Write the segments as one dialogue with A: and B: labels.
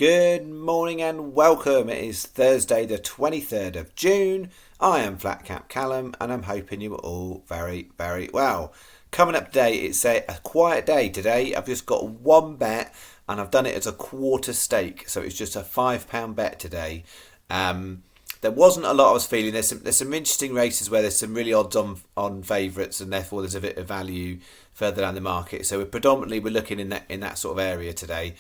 A: Good morning and welcome. It is Thursday the 23rd of June. I am Flat Cap Callum and I'm hoping you are all very, very well. Coming up today, it's a quiet day today. I've just got one bet and I've done it as a quarter stake. So it's just a £5 bet today. There wasn't a lot I was feeling. There's some interesting races where there's some really odds on favourites and therefore there's a bit of value further down the market. So we're looking in that sort of area today.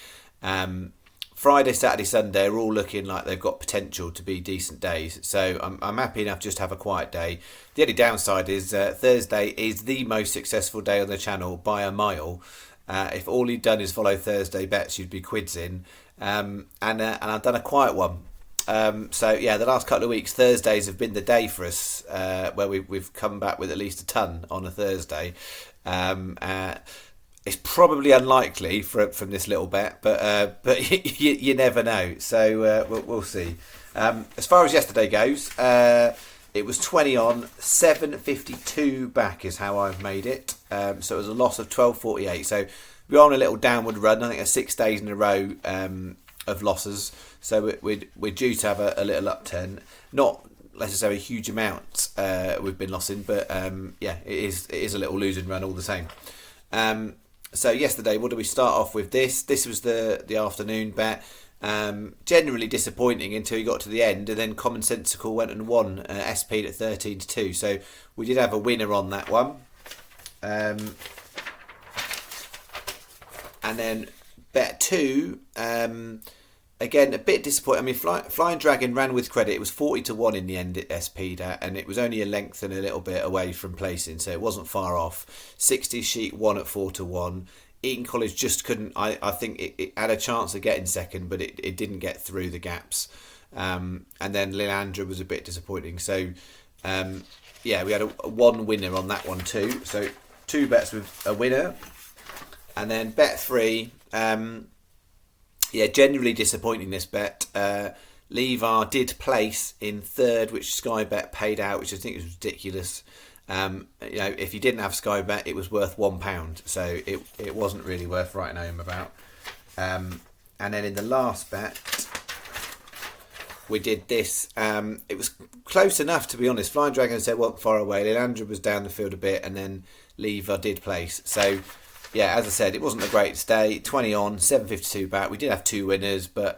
A: Friday, Saturday, Sunday are all looking like they've got potential to be decent days. So I'm happy enough just to have a quiet day. The only downside is Thursday is the most successful day on the channel by a mile. If all you'd done is follow Thursday bets, you'd be quids in. And I've done a quiet one. The last couple of weeks, Thursdays have been the day for us where we've come back with at least a ton on a Thursday. It's probably unlikely from this little bet, but you never know. So we'll see. As far as yesterday goes, it was 20 on, 7.52 back is how I've made it. So it was a loss of 12.48. So we're on a little downward run. I think it's 6 days in a row of losses. So we're due to have a little upturn. Not necessarily a huge amount we've been losing, but it is a little losing run all the same. So yesterday, what do we start off with? This was the afternoon bet. Generally disappointing until you got to the end, and then Commonsensical went and won. SP'd at 13-2. So we did have a winner on that one. And then bet two. Again, a bit disappointing. I mean, Flying Dragon ran with credit. It was 40-1 in the end at SP'd at, and it was only a length and a little bit away from placing, so it wasn't far off. 60 Sheet won at 4-1. Eton College just couldn't. I think it had a chance of getting second, but it didn't get through the gaps. And then Lilandra was a bit disappointing. So, we had a one winner on that one too. So 2 bets with a winner. And then bet 3. Generally disappointing this bet. Lever did place in 3rd, which Sky Bet paid out, which I think is ridiculous. If you didn't have Sky Bet, it was worth £1, so it wasn't really worth writing home about. And then in the last bet, we did this. It was close enough, to be honest. Flying Dragon said wasn't far away. Lelandra was down the field a bit, and then Lever did place. So. Yeah, as I said, it wasn't the greatest day. 20 on, 7.52 back. We did have 2 winners, but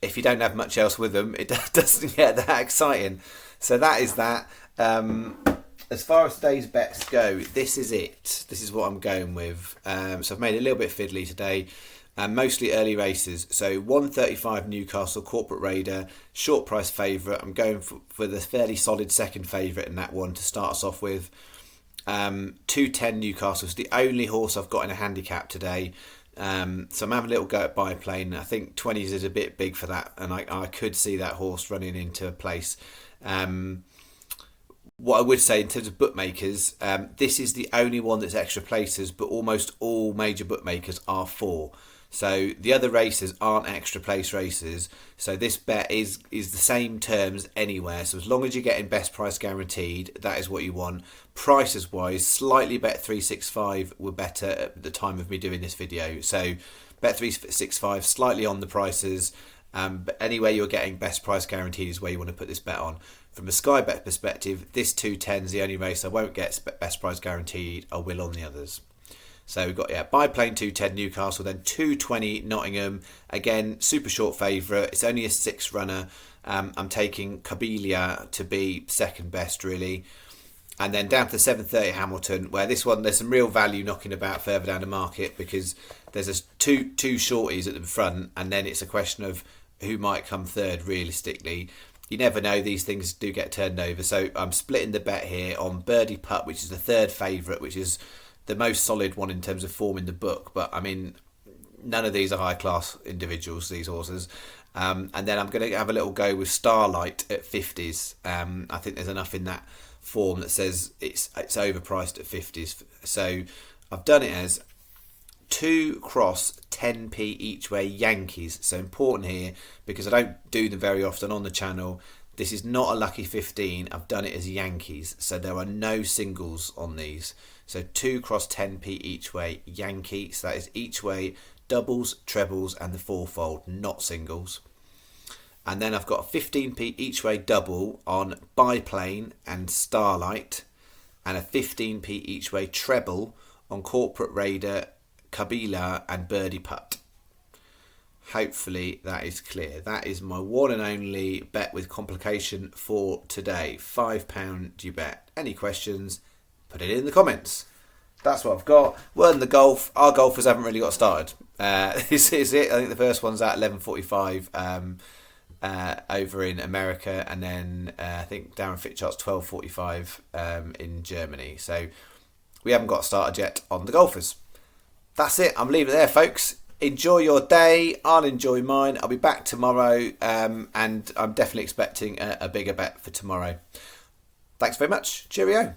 A: if you don't have much else with them, it doesn't get that exciting. So that is that. As far as today's bets go, this is it. This is what I'm going with. So I've made it a little bit fiddly today. Mostly early races. So 135 Newcastle, Corporate Raider, short price favourite. I'm going for the fairly solid second favourite in that one to start us off with. 210 Newcastle is the only horse I've got in a handicap today. So I'm having a little go at biplane. I think 20s is a bit big for that, and I could see that horse running into a place. What I would say in terms of bookmakers, this is the only one that's extra places, but almost all major bookmakers are 4. So the other races aren't extra place races. So this bet is the same terms anywhere. So as long as you're getting best price guaranteed, that is what you want. Prices wise, slightly Bet365 were better at the time of me doing this video. So Bet365 slightly on the prices. But anyway, you're getting best price guaranteed is where you want to put this bet on. From a Sky Bet perspective, this 210 is the only race I won't get best price guaranteed. I will on the others. So we've got biplane 210 Newcastle, then 220 Nottingham. Again, super short favourite. It's only a 6 runner. I'm taking Kabelia to be second best really. And then down to the 7.30 Hamilton, where this one there's some real value knocking about further down the market because there's two shorties at the front, and then it's a question of who might come third realistically. You never know, these things do get turned over. So I'm splitting the bet here on Birdie Putt, which is the third favourite, which is the most solid one in terms of form in the book. But I mean, none of these are high class individuals, these horses. And then I'm going to have a little go with Starlight at 50s. I think there's enough in that form that says it's overpriced at 50s. So I've done it as 2 cross 10p each way Yankees. So important here because I don't do them very often on the channel. This is not a lucky 15. I've done it as Yankees. So there are no singles on these. So 2 cross 10p each way Yankee. So that is each way doubles, trebles and the fourfold, not singles. And then I've got a 15p each way double on Biplane and Starlight, and a 15p each way treble on Corporate Raider, Kabila and Birdie Putt. Hopefully that is clear. That is my one and only bet with complication for today. £5 you bet. Any questions? Put it in the comments. That's what I've got. Word in the golf. Our golfers haven't really got started. This is it. I think the first one's at 11:45 over in America, and then I think Darren Fitchart's 12:45 in Germany. So we haven't got started yet on the golfers. That's it. I'm leaving it there, folks. Enjoy your day. I'll enjoy mine. I'll be back tomorrow, and I'm definitely expecting a bigger bet for tomorrow. Thanks very much. Cheerio.